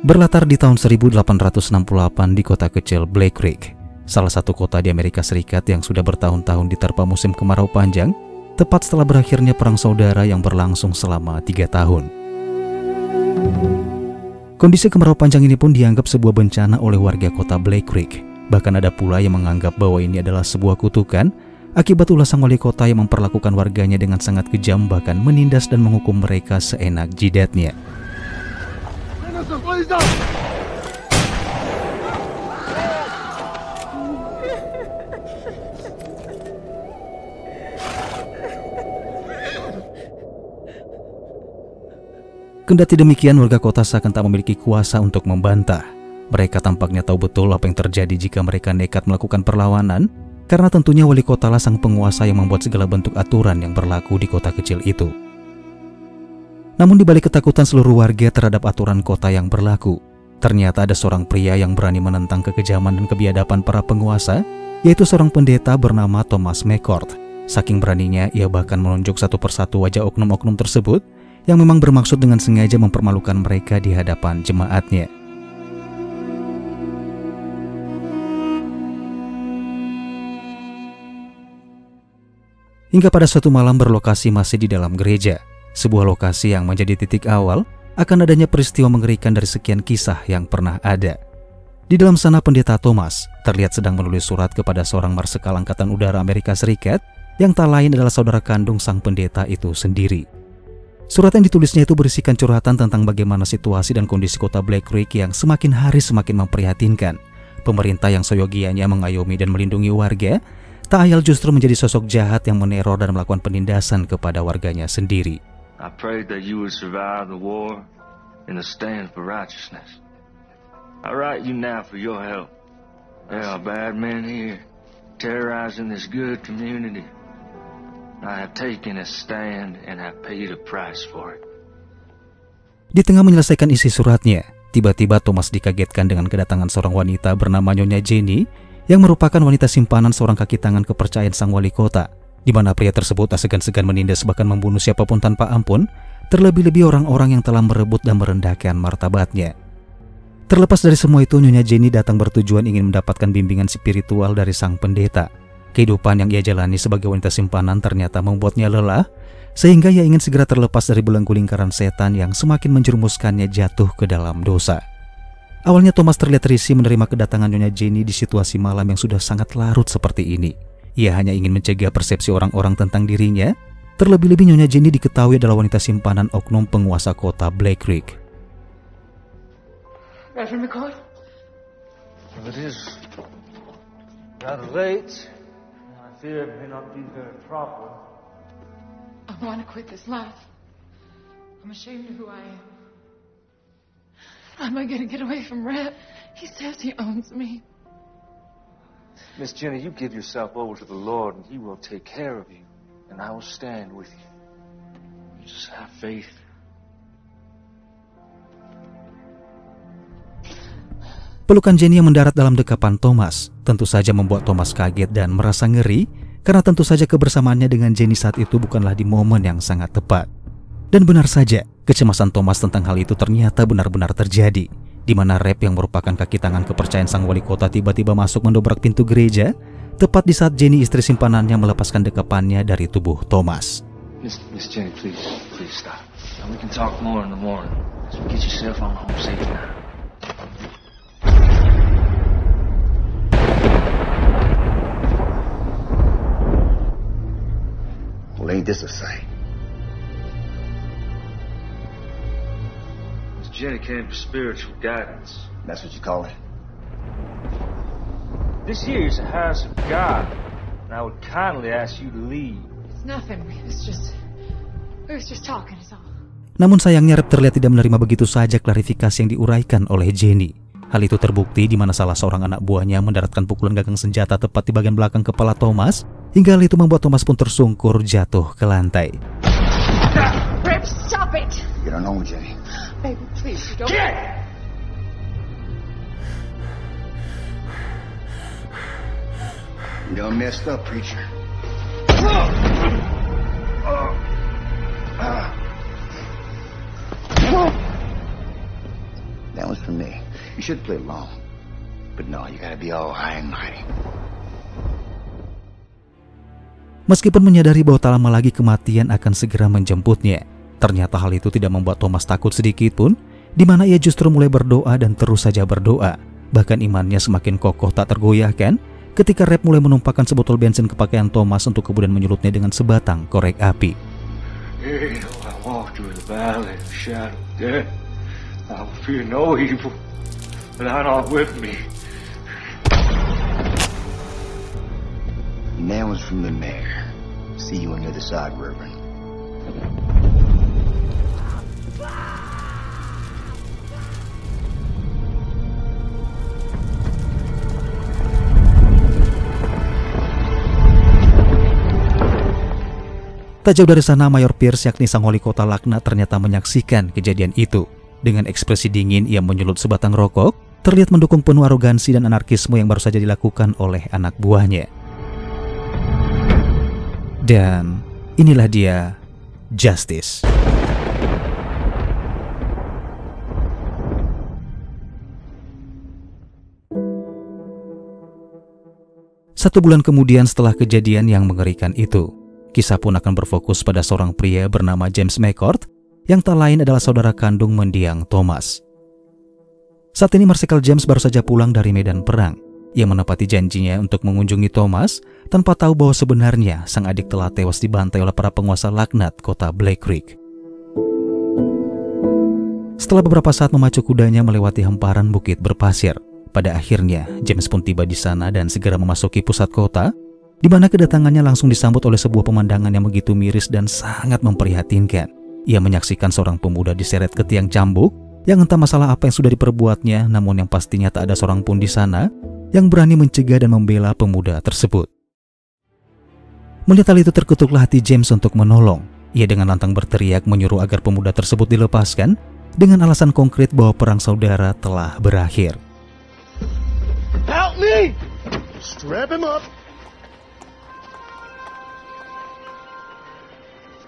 Berlatar di tahun 1868 di kota kecil Black Creek, salah satu kota di Amerika Serikat yang sudah bertahun-tahun diterpa musim kemarau panjang, tepat setelah berakhirnya perang saudara yang berlangsung selama 3 tahun. Kondisi kemarau panjang ini pun dianggap sebuah bencana oleh warga kota Black Creek. Bahkan ada pula yang menganggap bahwa ini adalah sebuah kutukan akibat ulah sang wali kota yang memperlakukan warganya dengan sangat kejam, bahkan menindas dan menghukum mereka seenak jidatnya. Kendati demikian, warga kota seakan tak memiliki kuasa untuk membantah. Mereka tampaknya tahu betul apa yang terjadi jika mereka nekat melakukan perlawanan, karena tentunya wali kota lah sang penguasa yang membuat segala bentuk aturan yang berlaku di kota kecil itu. Namun di balik ketakutan seluruh warga terhadap aturan kota yang berlaku, ternyata ada seorang pria yang berani menentang kekejaman dan kebiadaban para penguasa, yaitu seorang pendeta bernama Thomas McCord. Saking beraninya, ia bahkan menunjuk satu persatu wajah oknum-oknum tersebut yang memang bermaksud dengan sengaja mempermalukan mereka di hadapan jemaatnya. Hingga pada suatu malam berlokasi masih di dalam gereja, sebuah lokasi yang menjadi titik awal akan adanya peristiwa mengerikan dari sekian kisah yang pernah ada. Di dalam sana pendeta Thomas terlihat sedang menulis surat kepada seorang marsekal Angkatan Udara Amerika Serikat yang tak lain adalah saudara kandung sang pendeta itu sendiri. Surat yang ditulisnya itu berisikan curhatan tentang bagaimana situasi dan kondisi kota Black Creek yang semakin hari semakin memprihatinkan. Pemerintah yang seyogianya mengayomi dan melindungi warga, tak ayal justru menjadi sosok jahat yang meneror dan melakukan penindasan kepada warganya sendiri. I prayed that you would survive the war and the stand for righteousness. I write you now for your help. There are bad men here, terrorizing this good community. I have taken a stand and have paid a price for it. Di tengah menyelesaikan isi suratnya, tiba-tiba Thomas dikagetkan dengan kedatangan seorang wanita bernama Nyonya Jenny, yang merupakan wanita simpanan seorang kaki tangan kepercayaan sang wali kota, di mana pria tersebut tak segan-segan menindas bahkan membunuh siapapun tanpa ampun, terlebih-lebih orang-orang yang telah merebut dan merendahkan martabatnya. Terlepas dari semua itu, Nyonya Jenny datang bertujuan ingin mendapatkan bimbingan spiritual dari sang pendeta. Kehidupan yang ia jalani sebagai wanita simpanan ternyata membuatnya lelah, sehingga ia ingin segera terlepas dari belenggu lingkaran setan yang semakin menjerumuskannya jatuh ke dalam dosa. Awalnya Thomas terlihat risih menerima kedatangan Nyonya Jenny di situasi malam yang sudah sangat larut seperti ini. Ia hanya ingin mencegah persepsi orang-orang tentang dirinya, terlebih-lebih Nyonya Jenny diketahui adalah wanita simpanan oknum penguasa kota Black Creek. Reverend McCord? Well, it is rather late. I fear it may not be very proper. I want to quit this life. I'm ashamed of who I am. How am I going to get away from Rhett? He says he owns me. Miss Jenny, you give yourself over to the Lord and He will take care of you. And I will stand with you. You just have faith. Pelukan Jenny yang mendarat dalam dekapan Thomas tentu saja membuat Thomas kaget dan merasa ngeri, karena tentu saja kebersamaannya dengan Jenny saat itu bukanlah di momen yang sangat tepat. Dan benar saja, kecemasan Thomas tentang hal itu ternyata benar-benar terjadi, di mana Rep yang merupakan kaki tangan kepercayaan sang wali kota tiba-tiba masuk mendobrak pintu gereja, tepat di saat Jenny istri simpanannya melepaskan dekapannya dari tubuh Thomas. Miss Jenny, please stop. We can talk more in the morning. So get yourself on home safe now. Well, ain't this a sight? Miss Jenny came for spiritual guidance. That's what you call it? This here is a house of God, and I would kindly ask you to leave. It's nothing. We was just talking, is all. Namun sayangnya Rep terlihat tidak menerima begitu saja klarifikasi yang diuraikan oleh Jenny. Hal itu terbukti di mana salah seorang anak buahnya mendaratkan pukulan gagang senjata tepat di bagian belakang kepala Thomas, hingga hal itu membuat Thomas pun tersungkur jatuh ke lantai. it! You don't know, Jenny. Baby, please, you don't... Get! You done messed up, preacher. That was for me. You should play along. But no, you gotta be all high and mighty. Meskipun menyadari bahwa tak lama lagi kematian akan segera menjemputnya, ternyata hal itu tidak membuat Thomas takut sedikit pun, di mana ia justru mulai berdoa dan terus saja berdoa. Bahkan imannya semakin kokoh tak tergoyahkan ketika Rep mulai menumpahkan sebotol bensin ke pakaian Thomas untuk kemudian menyulutnya dengan sebatang korek api. I walk through the valley of the shadow of death. I will fear no evil, but thou art with me. And that was from the mayor. See you on the other side, Reverend. Tak jauh dari sana, Mayor Pierce, yakni sang wali kota laknat, ternyata menyaksikan kejadian itu. Dengan ekspresi dingin, ia menyulut sebatang rokok, terlihat mendukung penuh arogansi dan anarkisme yang baru saja dilakukan oleh anak buahnya. Dan inilah dia, Justice. Satu bulan kemudian setelah kejadian yang mengerikan itu, kisah pun akan berfokus pada seorang pria bernama James McCord yang tak lain adalah saudara kandung mendiang Thomas. Saat ini Marshal James baru saja pulang dari medan perang. Ia menepati janjinya untuk mengunjungi Thomas tanpa tahu bahwa sebenarnya sang adik telah tewas dibantai oleh para penguasa laknat kota Black Creek. Setelah beberapa saat memacu kudanya melewati hamparan bukit berpasir, pada akhirnya James pun tiba di sana dan segera memasuki pusat kota, di mana kedatangannya langsung disambut oleh sebuah pemandangan yang begitu miris dan sangat memprihatinkan. Ia menyaksikan seorang pemuda diseret ke tiang cambuk yang entah masalah apa yang sudah diperbuatnya, namun yang pastinya tak ada seorang pun di sana yang berani mencegah dan membela pemuda tersebut. Melihat hal itu, terkutuklah hati James untuk menolong. Ia dengan lantang berteriak menyuruh agar pemuda tersebut dilepaskan dengan alasan konkret bahwa perang saudara telah berakhir. Help me! Strap him up.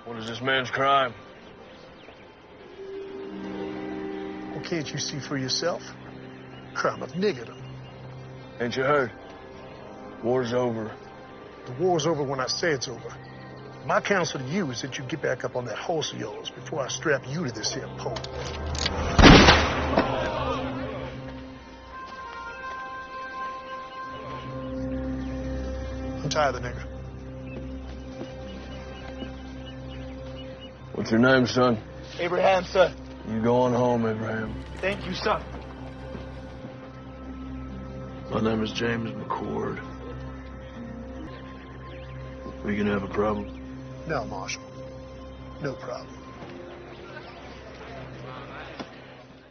What is this man's crime? Well, can't you see for yourself? Crime of niggerdom. Ain't you heard? War's over. The war's over when I say it's over. My counsel to you is that you get back up on that horse of yours before I strap you to this here pole. Untie the nigger. What's your name, son? Abraham, sir. You going home, Abraham. Thank you, son. My name is James McCord. We gonna have a problem? No, Marshal. No problem.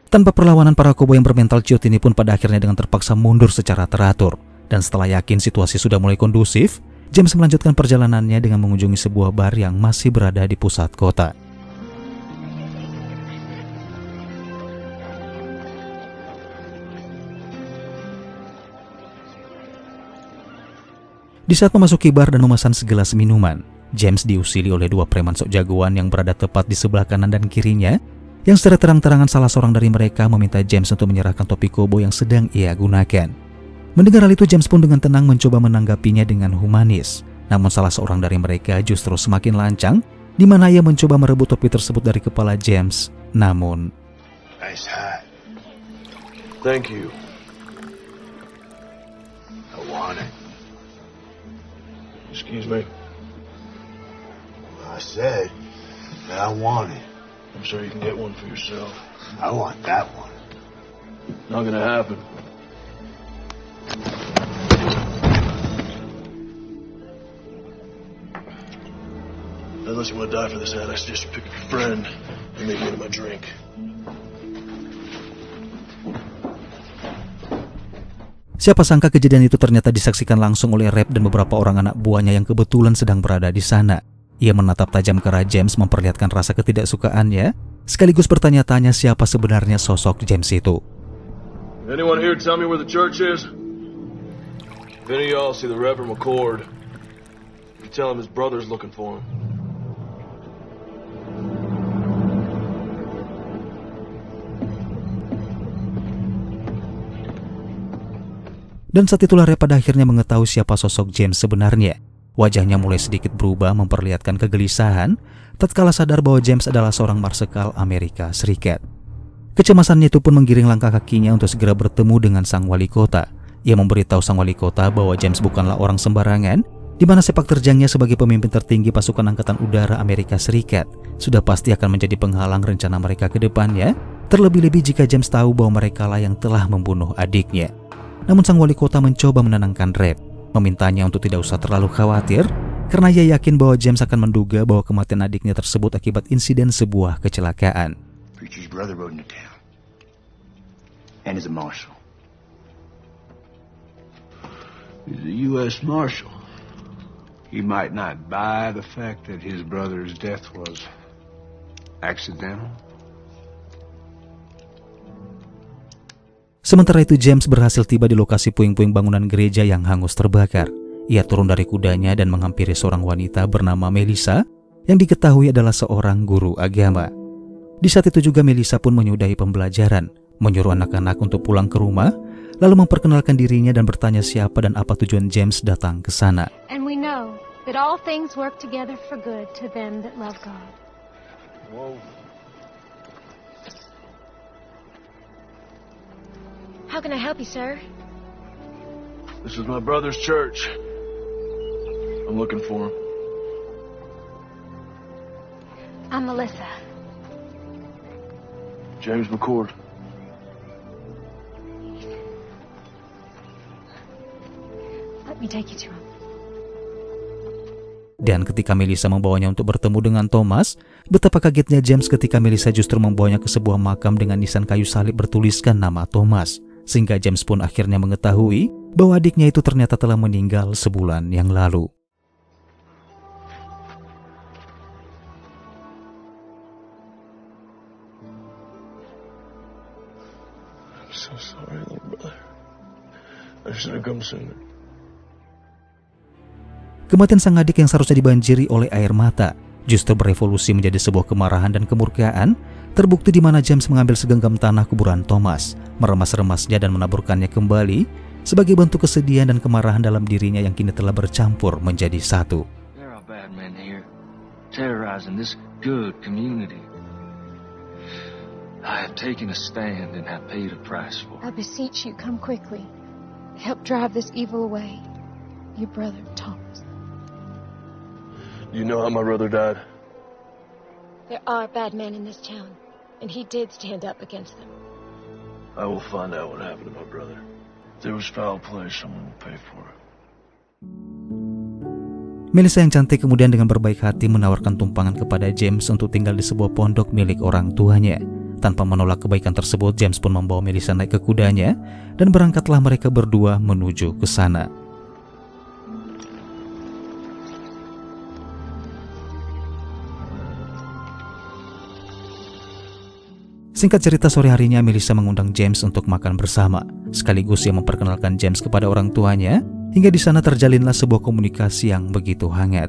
Tanpa perlawanan, para koboi yang bermental ciut ini pun pada akhirnya dengan terpaksa mundur secara teratur. Dan setelah yakin situasi sudah mulai kondusif, James melanjutkan perjalanannya dengan mengunjungi sebuah bar yang masih berada di pusat kota. Di saat memasuki bar dan memesan segelas minuman, James diusili oleh dua preman sok jagoan yang berada tepat di sebelah kanan dan kirinya, yang secara terang-terangan salah seorang dari mereka meminta James untuk menyerahkan topi koboi yang sedang ia gunakan. Mendengar hal itu, James pun dengan tenang mencoba menanggapinya dengan humanis. Namun salah seorang dari mereka justru semakin lancang, di mana ia mencoba merebut topi tersebut dari kepala James. Namun, Nice hat. Thank you. I want it. Excuse me. I said that I want it. I'm sure you can get one for yourself. I want that one. Not gonna happen. Unless you want to die for this hat, I suggest you pick up your friend and make it my drink. siapa sangka kejadian itu ternyata disaksikan langsung oleh Rep dan beberapa orang anak buahnya yang kebetulan sedang berada di sana. Ia menatap tajam ke arah James memperlihatkan rasa ketidaksukaannya, sekaligus bertanya-tanya siapa sebenarnya sosok James itu. Anyone here tell me where the church is? If any of y'all see the Reverend McCord, you tell him his brother's looking for him. Dan saat itulah Rhett pada akhirnya mengetahui siapa sosok James sebenarnya. Wajahnya mulai sedikit berubah memperlihatkan kegelisahan tatkala sadar bahwa James adalah seorang marsekal Amerika Serikat. Kecemasannya itu pun menggiring langkah kakinya untuk segera bertemu dengan sang wali kota. Ia memberitahu sang wali kota bahwa James bukanlah orang sembarangan, di mana sepak terjangnya sebagai pemimpin tertinggi pasukan Angkatan Udara Amerika Serikat sudah pasti akan menjadi penghalang rencana mereka ke depannya, terlebih-lebih jika James tahu bahwa merekalah yang telah membunuh adiknya. Namun sang wali kota mencoba menenangkan Rhett, memintanya untuk tidak usah terlalu khawatir karena ia yakin bahwa James akan menduga bahwa kematian adiknya tersebut akibat insiden sebuah kecelakaan. Preacher's brother rode into town. And is a marshal. He's a U.S. Marshal. He might not buy the fact that his brother's death was accidental. Sementara itu James berhasil tiba di lokasi puing-puing bangunan gereja yang hangus terbakar. Ia turun dari kudanya dan menghampiri seorang wanita bernama Melissa yang diketahui adalah seorang guru agama. Di saat itu juga Melissa pun menyudahi pembelajaran, menyuruh anak-anak untuk pulang ke rumah, lalu memperkenalkan dirinya dan bertanya siapa dan apa tujuan James datang ke sana. And we know that all things work together for good to them that love God. Whoa. How can I help you, sir? This is my brother's church. I'm looking for him. I'm Melissa. James McCord. Let me take you to him. Dan ketika Melissa membawanya untuk bertemu dengan Thomas, betapa kagetnya James ketika Melissa justru membawanya ke sebuah makam dengan nisan kayu salib bertuliskan nama Thomas. Sehingga James pun akhirnya mengetahui bahwa adiknya itu ternyata telah meninggal sebulan yang lalu. I'm so sorry, little brother. I should have come sooner. Kematian sang adik yang seharusnya dibanjiri oleh air mata justru berevolusi menjadi sebuah kemarahan dan kemurkaan, terbukti di mana James mengambil segenggam tanah kuburan Thomas, meremas-remasnya dan menaburkannya kembali sebagai bentuk kesedihan dan kemarahan dalam dirinya yang kini telah bercampur menjadi satu. There are bad men here, terrorizing this good community. I have taken a stand and have paid a price for it. I beseech you, come quickly. Help drive this evil away. Your brother, Thomas. You know how my brother died? There are bad men in this town, and he did stand up against them. I will find out what happened to my brother. If there was foul play, someone will pay for it. Melissa yang cantik kemudian dengan berbaik hati menawarkan tumpangan kepada James untuk tinggal di sebuah pondok milik orang tuanya. Tanpa menolak kebaikan tersebut, James pun membawa Melissa naik ke kudanya dan berangkatlah mereka berdua menuju ke sana. Singkat cerita, sore harinya Melissa mengundang James untuk makan bersama, sekaligus ia memperkenalkan James kepada orang tuanya, hingga di sana terjalinlah sebuah komunikasi yang begitu hangat.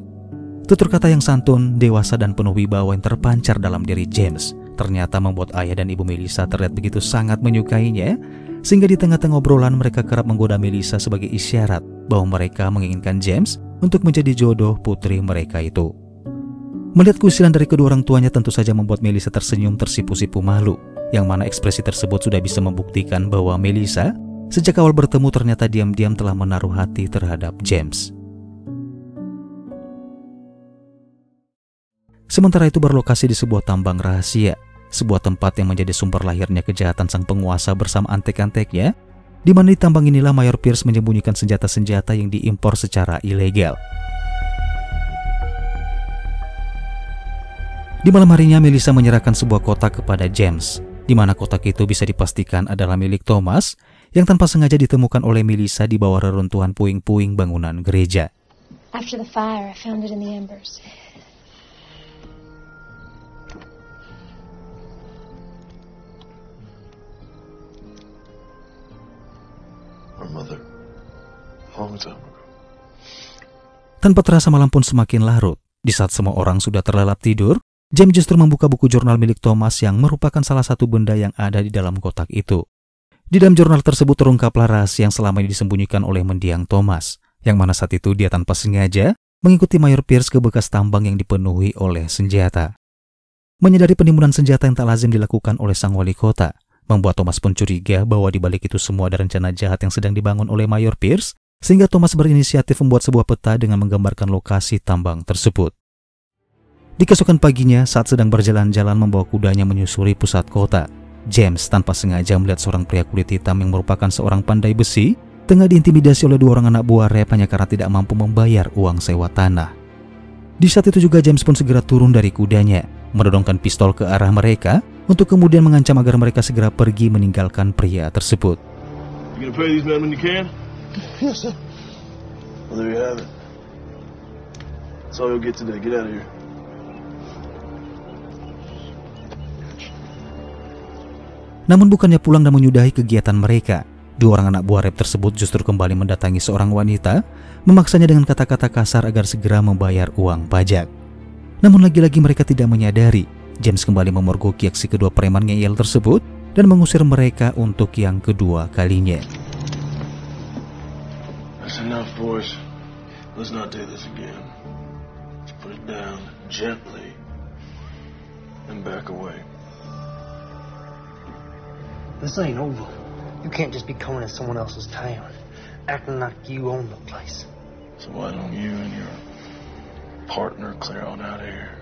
Tutur kata yang santun, dewasa dan penuh wibawa yang terpancar dalam diri James ternyata membuat ayah dan ibu Melissa terlihat begitu sangat menyukainya, sehingga di tengah-tengah obrolan mereka kerap menggoda Melissa sebagai isyarat bahwa mereka menginginkan James untuk menjadi jodoh putri mereka itu. Melihat keusilan dari kedua orang tuanya tentu saja membuat Melissa tersenyum tersipu-sipu malu, yang mana ekspresi tersebut sudah bisa membuktikan bahwa Melissa sejak awal bertemu ternyata diam-diam telah menaruh hati terhadap James. Sementara itu berlokasi di sebuah tambang rahasia, sebuah tempat yang menjadi sumber lahirnya kejahatan sang penguasa bersama antek-anteknya, di mana di tambang inilah Mayor Pierce menyembunyikan senjata-senjata yang diimpor secara ilegal. Di malam harinya Melissa menyerahkan sebuah kotak kepada James, di mana kotak itu bisa dipastikan adalah milik Thomas yang tanpa sengaja ditemukan oleh Melissa di bawah reruntuhan puing-puing bangunan gereja. After the fire, I found it in the embers. What's up? Tanpa terasa malam pun semakin larut. Di saat semua orang sudah terlelap tidur, James justru membuka buku jurnal milik Thomas yang merupakan salah satu benda yang ada di dalam kotak itu. Di dalam jurnal tersebut terungkaplah rahasia yang selama ini disembunyikan oleh mendiang Thomas, yang mana saat itu dia tanpa sengaja mengikuti Mayor Pierce ke bekas tambang yang dipenuhi oleh senjata. Menyadari penimbunan senjata yang tak lazim dilakukan oleh sang wali kota, membuat Thomas pun curiga bahwa di balik itu semua ada rencana jahat yang sedang dibangun oleh Mayor Pierce, sehingga Thomas berinisiatif membuat sebuah peta dengan menggambarkan lokasi tambang tersebut. Di keesokan paginya, saat sedang berjalan-jalan membawa kudanya menyusuri pusat kota, James tanpa sengaja melihat seorang pria kulit hitam yang merupakan seorang pandai besi tengah diintimidasi oleh 2 orang anak buah Rep hanya karena tidak mampu membayar uang sewa tanah. Di saat itu juga James pun segera turun dari kudanya, menodongkan pistol ke arah mereka untuk kemudian mengancam agar mereka segera pergi meninggalkan pria tersebut. You gonna pay these men when you can? Yes, sir. Well, there you have it. That's all you'll get today. Get out of here. Namun bukannya pulang dan menyudahi kegiatan mereka, 2 orang anak buah Rep tersebut justru kembali mendatangi seorang wanita, memaksanya dengan kata-kata kasar agar segera membayar uang pajak. Namun lagi-lagi mereka tidak menyadari, James kembali memergoki aksi kedua preman ngeyel tersebut dan mengusir mereka untuk yang kedua kalinya. That's enough, boys. Let's not do this again. Let's put it down gently and back away. This ain't over. You can't just be coming to someone else's town, acting like you own the place. So why don't you and your partner clear on out of here?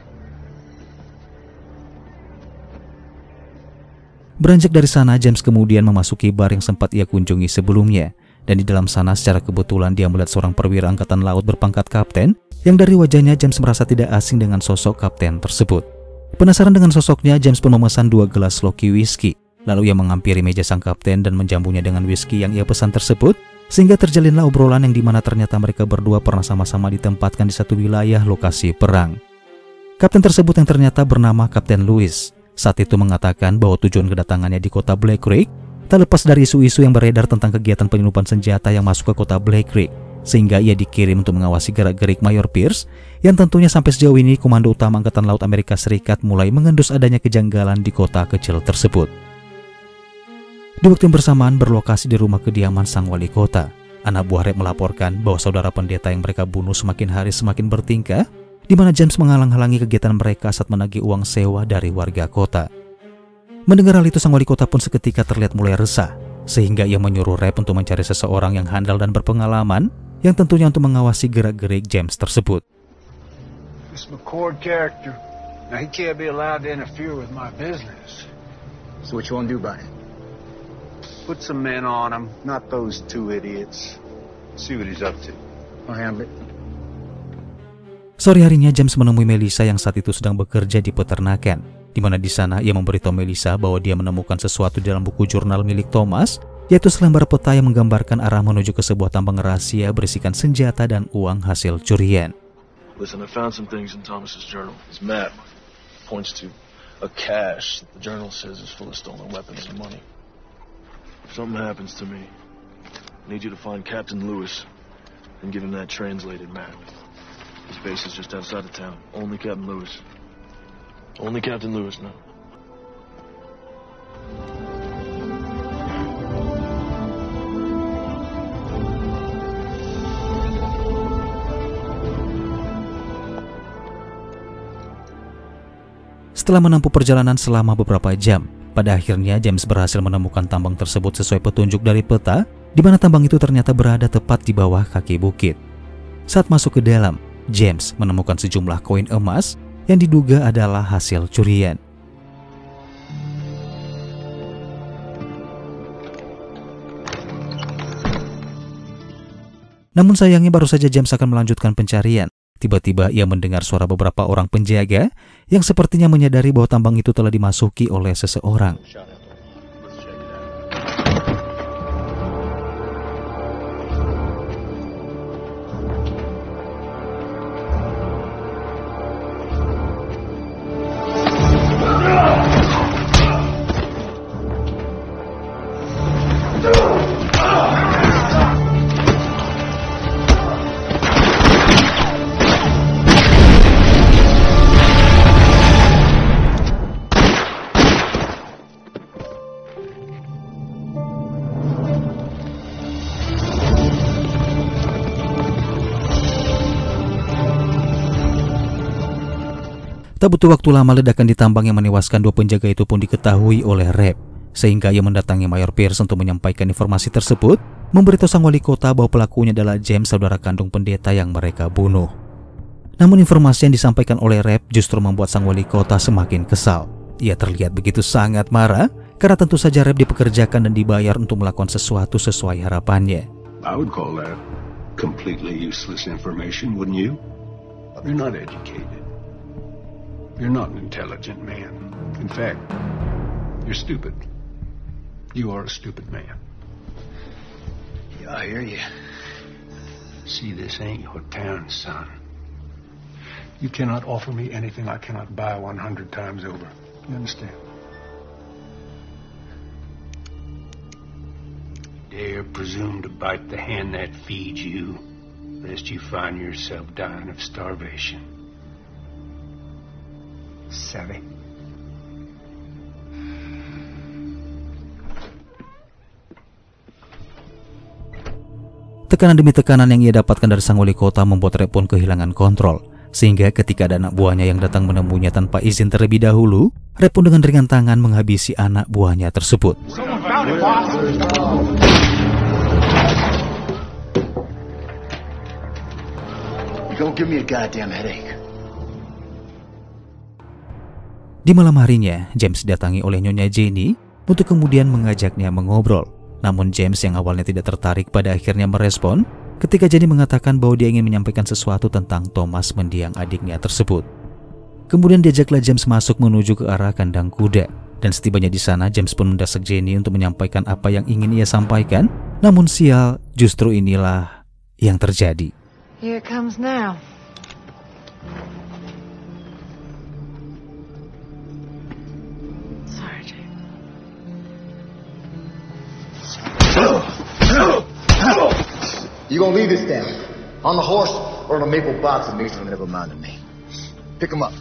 Beranjak dari sana, James kemudian memasuki bar yang sempat ia kunjungi sebelumnya. Dan di dalam sana secara kebetulan dia melihat seorang perwira angkatan laut berpangkat kapten yang dari wajahnya James merasa tidak asing dengan sosok kapten tersebut. Penasaran dengan sosoknya, James pun memesan 2 gelas loki whisky. Lalu ia menghampiri meja sang kapten dan menjamunya dengan whisky yang ia pesan tersebut, sehingga terjalinlah obrolan yang dimana ternyata mereka berdua pernah sama-sama ditempatkan di satu wilayah lokasi perang. Kapten tersebut yang ternyata bernama Kapten Lewis saat itu mengatakan bahwa tujuan kedatangannya di kota Black Creek tak lepas dari isu-isu yang beredar tentang kegiatan penyelundupan senjata yang masuk ke kota Black Creek, sehingga ia dikirim untuk mengawasi gerak-gerik Mayor Pierce, yang tentunya sampai sejauh ini Komando Utama Angkatan Laut Amerika Serikat mulai mengendus adanya kejanggalan di kota kecil tersebut. Di waktu yang bersamaan berlokasi di rumah kediaman sang wali kota, anak buah Rep melaporkan bahwa saudara pendeta yang mereka bunuh semakin hari semakin bertingkah, di mana James menghalang-halangi kegiatan mereka saat menagih uang sewa dari warga kota. Mendengar hal itu, sang wali kota pun seketika terlihat mulai resah, sehingga ia menyuruh Rep untuk mencari seseorang yang handal dan berpengalaman, yang tentunya untuk mengawasi gerak-gerik James tersebut. This McCord character, now he can't be allowed to interfere with my business. So what you want to do about it? Put some men on him, not those 2 idiots. See what he's up to. I'll handle it. Sore harinya James menemui Melissa yang saat itu sedang bekerja di peternakan, di mana di sana ia memberitahu Melissa bahwa dia menemukan sesuatu di dalam buku jurnal milik Thomas, yaitu selembar peta yang menggambarkan arah menuju ke sebuah tambang rahasia berisikan senjata dan uang hasil curian. Listen, I found some things in Thomas's journal. His map points to a cache that the journal says is full of stolen weapons and money. If something happens to me, I need you to find Captain Lewis and give him that translated map. His base is just outside of town. Only Captain Lewis. Only Captain Lewis now. Setelah menempuh perjalanan selama beberapa jam, pada akhirnya James berhasil menemukan tambang tersebut sesuai petunjuk dari peta, di mana tambang itu ternyata berada tepat di bawah kaki bukit. Saat masuk ke dalam, James menemukan sejumlah koin emas yang diduga adalah hasil curian. Namun sayangnya baru saja James akan melanjutkan pencarian, tiba-tiba ia mendengar suara beberapa orang penjaga yang sepertinya menyadari bahwa tambang itu telah dimasuki oleh seseorang. Tak butuh waktu lama ledakan di tambang yang menewaskan 2 penjaga itu pun diketahui oleh Rep, sehingga ia mendatangi Mayor Pierce untuk menyampaikan informasi tersebut, memberitahu sang wali kota bahwa pelakunya adalah James, saudara kandung pendeta yang mereka bunuh. Namun informasi yang disampaikan oleh Rep justru membuat sang wali kota semakin kesal. Ia terlihat begitu sangat marah karena tentu saja Rep dipekerjakan dan dibayar untuk melakukan sesuatu sesuai harapannya. I would call that completely useless information, wouldn't you? You're not educated. You're not an intelligent man. In fact, you're stupid. You are a stupid man. Yeah, I hear you. See, this ain't your town, son. You cannot offer me anything I cannot buy 100 times over. You understand? Dare presume to bite the hand that feeds you, lest you find yourself dying of starvation. Savvy? Tekanan demi tekanan yang ia dapatkan dari sang wali kota membuat Rep pun kehilangan kontrol, sehingga ketika ada anak buahnya yang datang menemuinya tanpa izin terlebih dahulu, Rep pun dengan ringan tangan menghabisi anak buahnya tersebut. Don't give me a goddamn headache. Di malam harinya, James didatangi oleh Nyonya Jenny untuk kemudian mengajaknya mengobrol. Namun James yang awalnya tidak tertarik pada akhirnya merespon ketika Jenny mengatakan bahwa dia ingin menyampaikan sesuatu tentang Thomas mendiang adiknya tersebut. Kemudian diajaklah James masuk menuju ke arah kandang kuda. Dan setibanya di sana, James pun mendesak Jenny untuk menyampaikan apa yang ingin ia sampaikan. Namun sial, justru inilah yang terjadi. Here it comes now. You gonna leave this down on the horse or in a maple box that makes no never mind to me. Pick him up.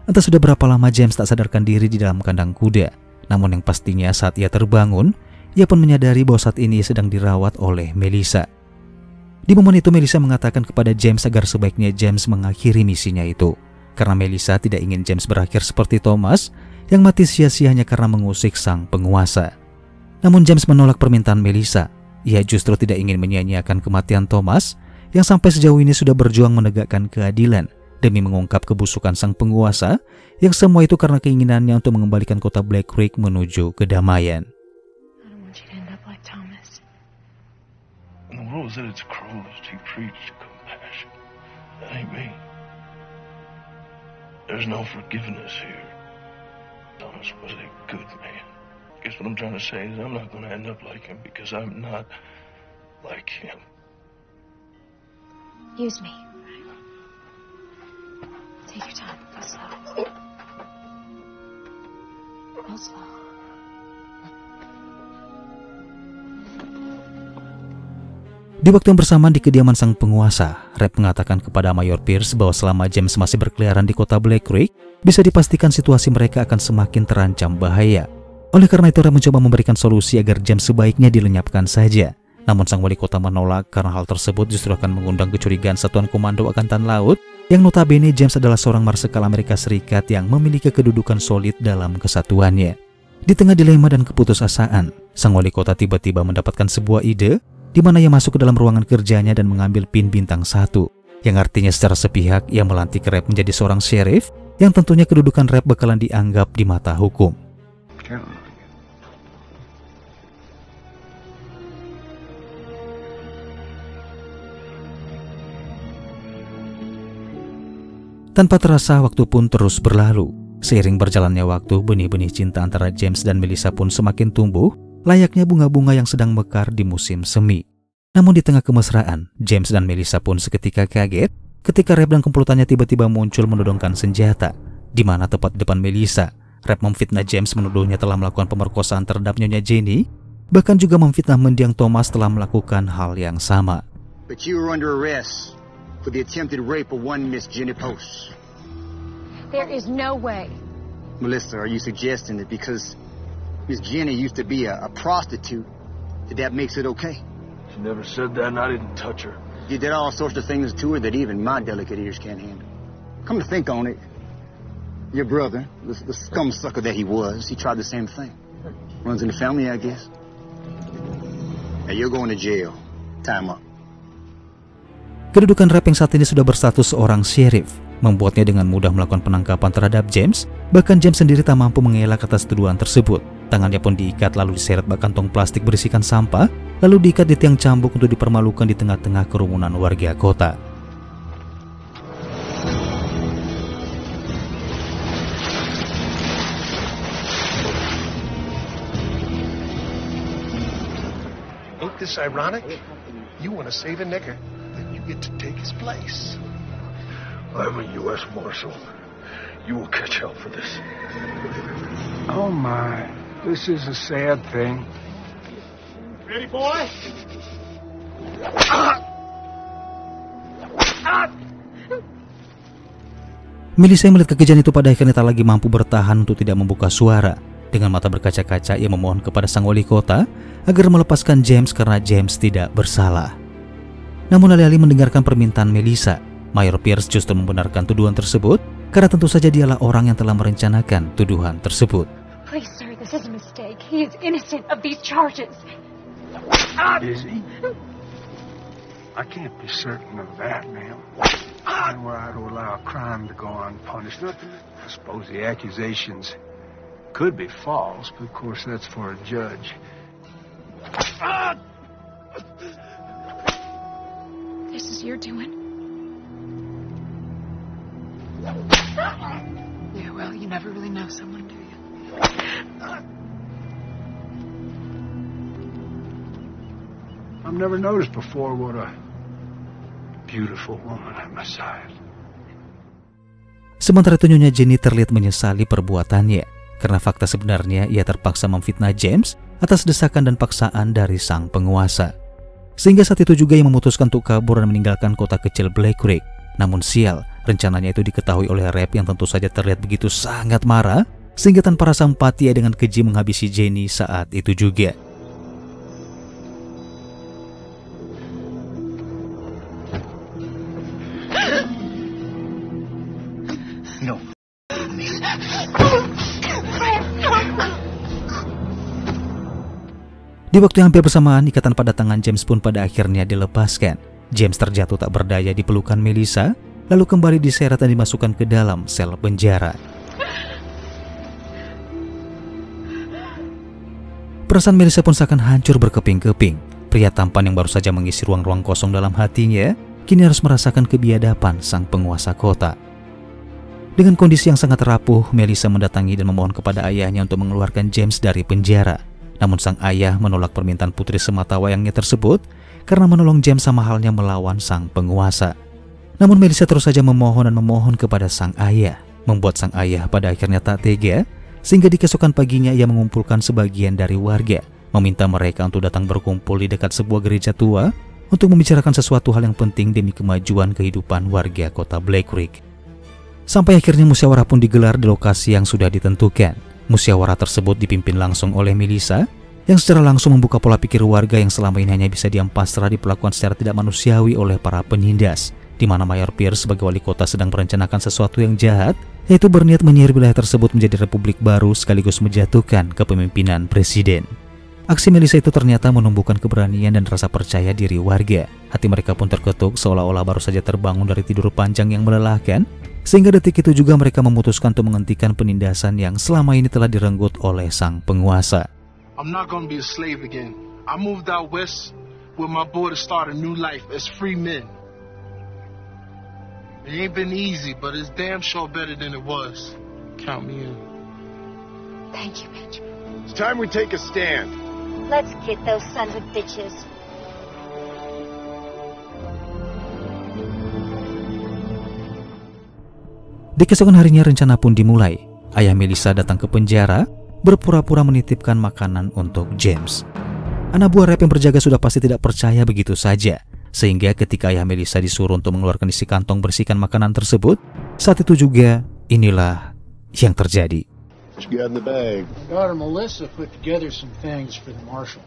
Entah sudah berapa lama James tak sadarkan diri di dalam kandang kuda. Namun yang pastinya saat ia terbangun, ia pun menyadari bahwa saat ini ia sedang dirawat oleh Melissa. Di momen itu Melissa mengatakan kepada James agar sebaiknya James mengakhiri misinya itu. Karena Melissa tidak ingin James berakhir seperti Thomas yang mati sia-sia hanya karena mengusik sang penguasa. Namun James menolak permintaan Melissa. Ia justru tidak ingin menyia-nyiakan kematian Thomas yang sampai sejauh ini sudah berjuang menegakkan keadilan demi mengungkap kebusukan sang penguasa, yang semua itu karena keinginannya untuk mengembalikan kota Black Creek menuju kedamaian. I don't want you to end up like Thomas. And the world is at its cruelest. He preached compassion. That ain't me. There's no forgiveness here. Thomas was a good man. I guess what I'm trying to say is I'm not going to end up like him because I'm not like him. Use me. Take your time. Go slow. Go slow. Di waktu yang bersamaan di kediaman sang penguasa, Rep mengatakan kepada Mayor Pierce bahwa selama James masih berkeliaran di kota Black Creek, bisa dipastikan situasi mereka akan semakin terancam bahaya. Oleh karena itu Rep mencoba memberikan solusi agar James sebaiknya dilenyapkan saja. Namun sang wali kota menolak karena hal tersebut justru akan mengundang kecurigaan Satuan Komando Angkatan Laut yang notabene James adalah seorang marsekal Amerika Serikat yang memiliki kedudukan solid dalam kesatuannya. Di tengah dilema dan keputusasaan, sang wali kota tiba-tiba mendapatkan sebuah ide di mana ia masuk ke dalam ruangan kerjanya dan mengambil pin bintang 1, yang artinya secara sepihak ia melantik Rep menjadi seorang sheriff yang tentunya kedudukan Rep bakalan dianggap di mata hukum. Tanpa terasa waktu pun terus berlalu. Seiring berjalannya waktu, benih-benih cinta antara James dan Melissa pun semakin tumbuh, layaknya bunga-bunga yang sedang mekar di musim semi. Namun di tengah kemesraan, James dan Melissa pun seketika kaget ketika Rep dan komplotannya tiba-tiba muncul menodongkan senjata, di mana tepat di depan Melissa, Rep memfitnah James menuduhnya telah melakukan pemerkosaan terhadap Nyonya Jenny, bahkan juga memfitnah mendiang Thomas telah melakukan hal yang sama. But you were under arrest for the attempted rape of one Miss Jenny Post. There is no way. Melissa, are you suggesting that because Miss Jenny used to be a prostitute, that makes it okay? She never said that, and I didn't touch her. You did all sorts of things to her that even my delicate ears can't handle. Come to think on it, your brother, the scum sucker that he was, he tried the same thing. Runs in the family, I guess. Now you're going to jail. Time up. Kedudukan Rapp yang saat ini sudah berstatus seorang sheriff membuatnya dengan mudah melakukan penangkapan terhadap James. Bahkan James sendiri tak mampu mengelak atas tuduhan tersebut. Tangannya pun diikat lalu diseret bak kantong plastik berisikan sampah, lalu diikat di tiang cambuk untuk dipermalukan di tengah-tengah kerumunan warga kota. Ain't this ironic? You want to save a nigger, then you get to take his place. I'm a U.S. Marshal. You will catch hell for this. Oh my, this is a sad thing. Ready, boy? Melissa yang melihat kejadian itu pada akhirnya tak lagi mampu bertahan untuk tidak membuka suara. Dengan mata berkaca-kaca ia memohon kepada sang wali kota agar melepaskan James karena James tidak bersalah. Namun alih-alih mendengarkan permintaan Melissa, Mayor Pierce justru membenarkan tuduhan tersebut karena tentu saja dialah orang yang telah merencanakan tuduhan tersebut. Please, sir, this is a mistake. He is innocent of these charges. Is he? I can't be certain of that, ma'am. And were I to allow a crime to go unpunished, I suppose the accusations could be false, but of course that's for a judge. This is your doing? Yeah, well, you never really know someone, do you? I've never noticed before what a beautiful woman at my side. Sementara itu Nyonya Jenny terlihat menyesali perbuatannya karena fakta sebenarnya ia terpaksa memfitnah James atas desakan dan paksaan dari sang penguasa. Sehingga saat itu juga ia memutuskan untuk kabur dan meninggalkan kota kecil Black Creek. Namun sial, rencananya itu diketahui oleh Rapp yang tentu saja terlihat begitu sangat marah, sehingga tanpa rasa empati ia dengan keji menghabisi Jenny saat itu juga. No. Di waktu yang hampir bersamaan, ikatan pada tangan James pun pada akhirnya dilepaskan. James terjatuh tak berdaya di pelukan Melissa, lalu kembali diseret dan dimasukkan ke dalam sel penjara. Perasaan Melissa pun seakan hancur berkeping-keping. Pria tampan yang baru saja mengisi ruang-ruang kosong dalam hatinya, kini harus merasakan kebiadaban sang penguasa kota. Dengan kondisi yang sangat rapuh, Melissa mendatangi dan memohon kepada ayahnya untuk mengeluarkan James dari penjara. Namun sang ayah menolak permintaan putri sematawayangnya tersebut karena menolong James sama halnya melawan sang penguasa. Namun Melissa terus saja memohon dan memohon kepada sang ayah, membuat sang ayah pada akhirnya tak tega, sehingga di keesokan paginya ia mengumpulkan sebagian dari warga, meminta mereka untuk datang berkumpul di dekat sebuah gereja tua untuk membicarakan sesuatu hal yang penting demi kemajuan kehidupan warga kota Black Creek. Sampai akhirnya musyawarah pun digelar di lokasi yang sudah ditentukan. Musyawarah tersebut dipimpin langsung oleh Melissa, yang secara langsung membuka pola pikir warga yang selama ini hanya bisa diam pasrah diperlakukan secara tidak manusiawi oleh para penindas, di mana Mayor Pierce sebagai wali kota sedang merencanakan sesuatu yang jahat, yaitu berniat menyihir wilayah tersebut menjadi republik baru sekaligus menjatuhkan kepemimpinan presiden. Aksi Melissa itu ternyata menumbuhkan keberanian dan rasa percaya diri warga. Hati mereka pun terketuk seolah-olah baru saja terbangun dari tidur panjang yang melelahkan, sehingga detik itu juga mereka memutuskan untuk menghentikan penindasan yang selama ini telah direnggut oleh sang penguasa. I'm not gonna be a slave again. I moved out west with my boy to start a new life as free men. It ain't been easy, but it's damn sure better than it was. Count me in. Thank you, Benjamin. It's time we take a stand. Let's get those sons of bitches. Di keesokan harinya rencana pun dimulai. Ayah Melissa datang ke penjara, berpura-pura menitipkan makanan untuk James. Anak buah Rapp yang berjaga sudah pasti tidak percaya begitu saja. Sehingga ketika ayah Melissa disuruh untuk mengeluarkan isi kantong berisikan makanan tersebut, saat itu juga inilah yang terjadi. What you got in the bag? Daughter Melissa put together some things for the marshal.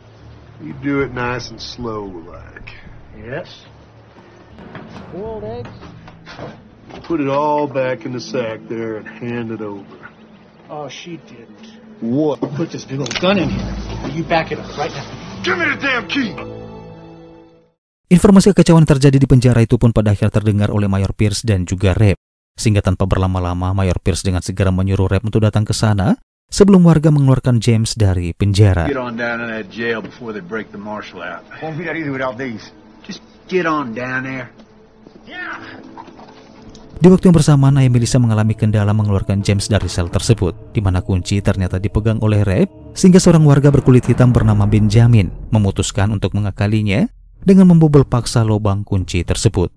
You do it nice and slow, like. Yes. Boiled eggs. Put it all back in the sack there and hand it over. Oh, she didn't. What? Put this big old gun in here. You back it up right now. Give me the damn key! Informasi kekacauan yang terjadi di penjara itu pun pada akhirnya terdengar oleh Mayor Pierce dan juga Reb. Sehingga tanpa berlama-lama, Mayor Pierce dengan segera menyuruh Reb untuk datang ke sana sebelum warga mengeluarkan James dari penjara. Get on down in that jail before they break the marshal out. Won't be that easy without these. Just get on down there. Di waktu yang bersamaan, ayah Melissa mengalami kendala mengeluarkan James dari sel tersebut, di mana kunci ternyata dipegang oleh Reb, sehingga seorang warga berkulit hitam bernama Benjamin memutuskan untuk mengakalinya dengan membobol paksa lubang kunci tersebut.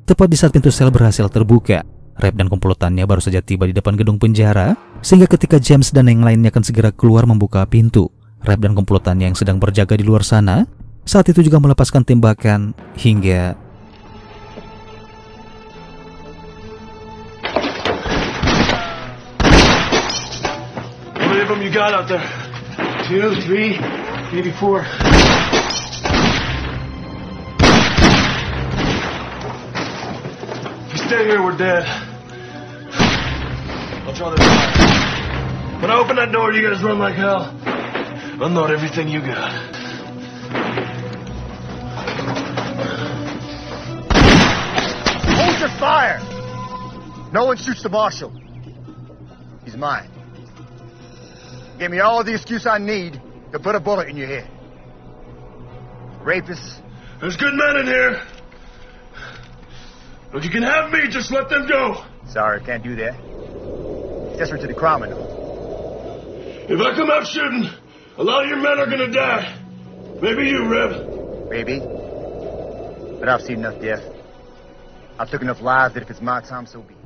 Tepat di saat pintu sel berhasil terbuka, Reb dan komplotannya baru saja tiba di depan gedung penjara, sehingga ketika James dan yang lainnya akan segera keluar membuka pintu, Reb dan komplotannya yang sedang berjaga di luar sana, saat itu juga melepaskan tembakan hingga... How many of them you got out there? 2, 3, maybe 4. Stay here, we're dead. I'll draw this line. When I open that door, you guys run like hell. Unload everything you got. Hold your fire! No one shoots the marshal. He's mine. Give me all the excuse I need to put a bullet in your head. Rapists. There's good men in here. If you can have me, just let them go. Sorry, can't do that. Desperate to the criminal. If I come out shooting, a lot of your men are gonna die. Maybe you, Reb. Maybe. But I've seen enough death. I've took enough lives that if it's my time, so be it.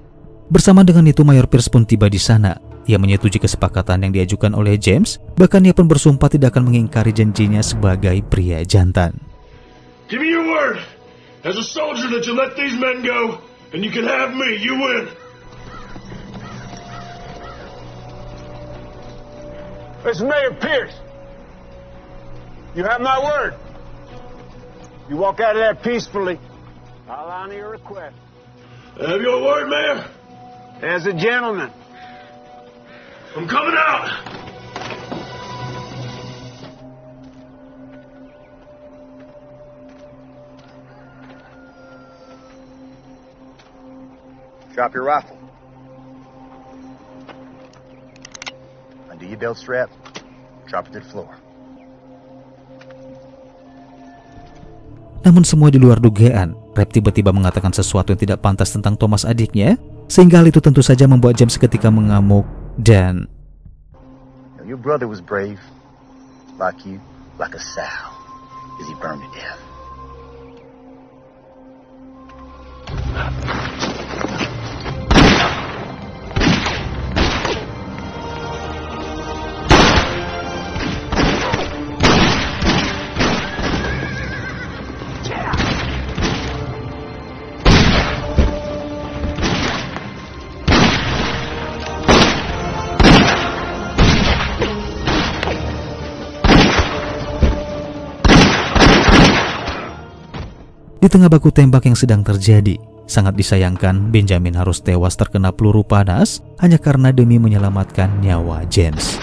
Bersama dengan itu, Mayor Pierce pun tiba di sana. Ia menyetujui kesepakatan yang diajukan oleh James, bahkan ia pun bersumpah tidak akan mengingkari janjinya sebagai pria jantan. Give me your word. As a soldier that you let these men go, and you can have me, you win. It's Mayor Pierce. You have my word. You walk out of there peacefully, I'll honor your request. I have your word, Mayor. As a gentleman. I'm coming out. Drop your rifle. Undo your belt strap. Drop it to the floor. Namun semua di luar dugaan. Reb tiba-tiba mengatakan sesuatu yang tidak pantas tentang Thomas adiknya, sehingga hal itu tentu saja membuat James seketika mengamuk dan... Your brother was brave, like you, like a sow, as he burned to death. Di tengah baku tembak yang sedang terjadi, sangat disayangkan Benjamin harus tewas terkena peluru panas hanya karena demi menyelamatkan nyawa James.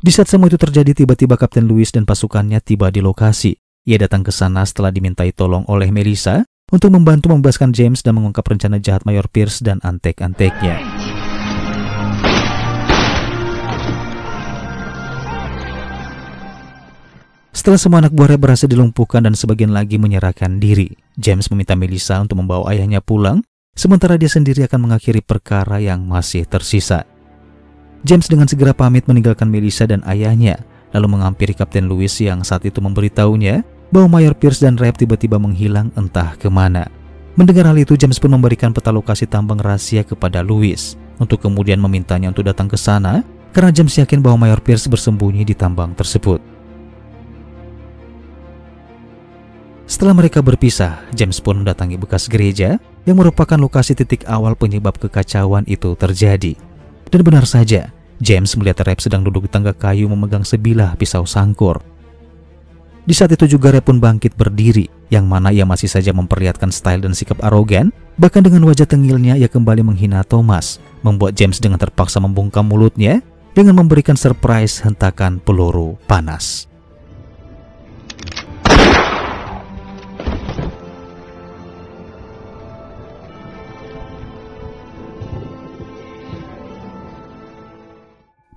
Di saat semua itu terjadi, tiba-tiba Kapten Lewis dan pasukannya tiba di lokasi. Ia datang ke sana setelah dimintai tolong oleh Melissa untuk membantu membebaskan James dan mengungkap rencana jahat Mayor Pierce dan antek-anteknya. Setelah semua anak buahnya berhasil dilumpuhkan dan sebagian lagi menyerahkan diri, James meminta Melissa untuk membawa ayahnya pulang sementara dia sendiri akan mengakhiri perkara yang masih tersisa. James dengan segera pamit meninggalkan Melissa dan ayahnya, lalu menghampiri Kapten Lewis yang saat itu memberitahunya bahwa Mayor Pierce dan Rep tiba-tiba menghilang entah kemana. Mendengar hal itu, James pun memberikan peta lokasi tambang rahasia kepada Lewis untuk kemudian memintanya untuk datang ke sana karena James yakin bahwa Mayor Pierce bersembunyi di tambang tersebut. Setelah mereka berpisah, James pun mendatangi bekas gereja yang merupakan lokasi titik awal penyebab kekacauan itu terjadi. Dan benar saja, James melihat Rep sedang duduk di tangga kayu memegang sebilah pisau sangkur. Di saat itu juga Rep pun bangkit berdiri, yang mana ia masih saja memperlihatkan style dan sikap arogan. Bahkan dengan wajah tengilnya ia kembali menghina Thomas, membuat James dengan terpaksa membungkam mulutnya dengan memberikan surprise hentakan peluru panas.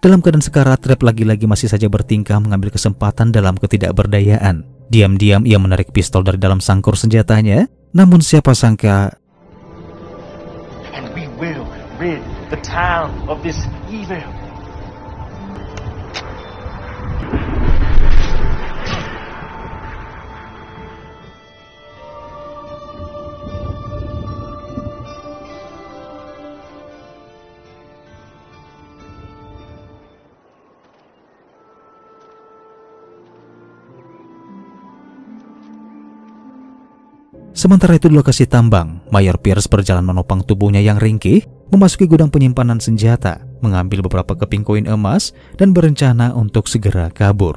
Dalam keadaan sekarat, Rep lagi-lagi masih saja bertingkah mengambil kesempatan dalam ketidakberdayaan. Diam-diam ia menarik pistol dari dalam sangkur senjatanya, namun siapa sangka... And we will rid the town of this evil. Sementara itu di lokasi tambang, Mayor Pierce berjalan menopang tubuhnya yang ringkih, memasuki gudang penyimpanan senjata, mengambil beberapa keping koin emas, dan berencana untuk segera kabur.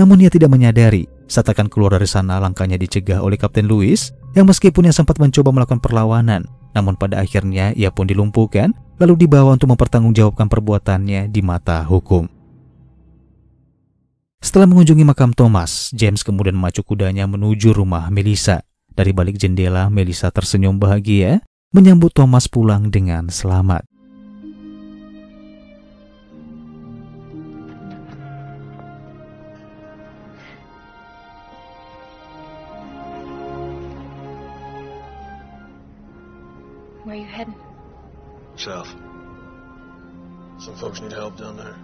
Namun ia tidak menyadari, saat akan keluar dari sana langkahnya dicegah oleh Kapten Lewis, yang meskipun ia sempat mencoba melakukan perlawanan, namun pada akhirnya ia pun dilumpuhkan, lalu dibawa untuk mempertanggungjawabkan perbuatannya di mata hukum. Setelah mengunjungi makam Thomas, James kemudian memacu kudanya menuju rumah Melissa. Dari balik jendela, Melissa tersenyum bahagia menyambut Thomas pulang dengan selamat. Where are you heading? South. Some folks need help down there.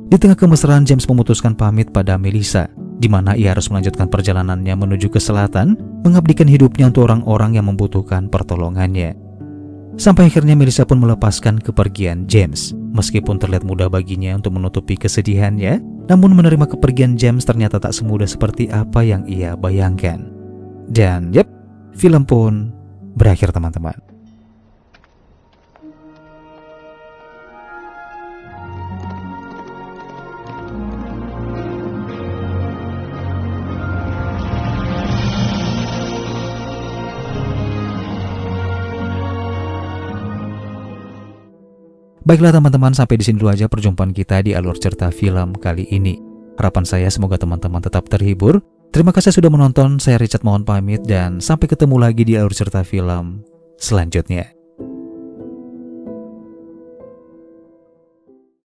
Di tengah kemesraan, James memutuskan pamit pada Melissa, di mana ia harus melanjutkan perjalanannya menuju ke selatan, mengabdikan hidupnya untuk orang-orang yang membutuhkan pertolongannya. Sampai akhirnya Melissa pun melepaskan kepergian James. Meskipun terlihat mudah baginya untuk menutupi kesedihannya, namun menerima kepergian James ternyata tak semudah seperti apa yang ia bayangkan. Dan film pun berakhir, teman-teman. Baiklah teman-teman, sampai di sini dulu aja perjumpaan kita di alur cerita film kali ini. Harapan saya semoga teman-teman tetap terhibur. Terima kasih sudah menonton, saya Richard mohon pamit dan sampai ketemu lagi di alur cerita film selanjutnya.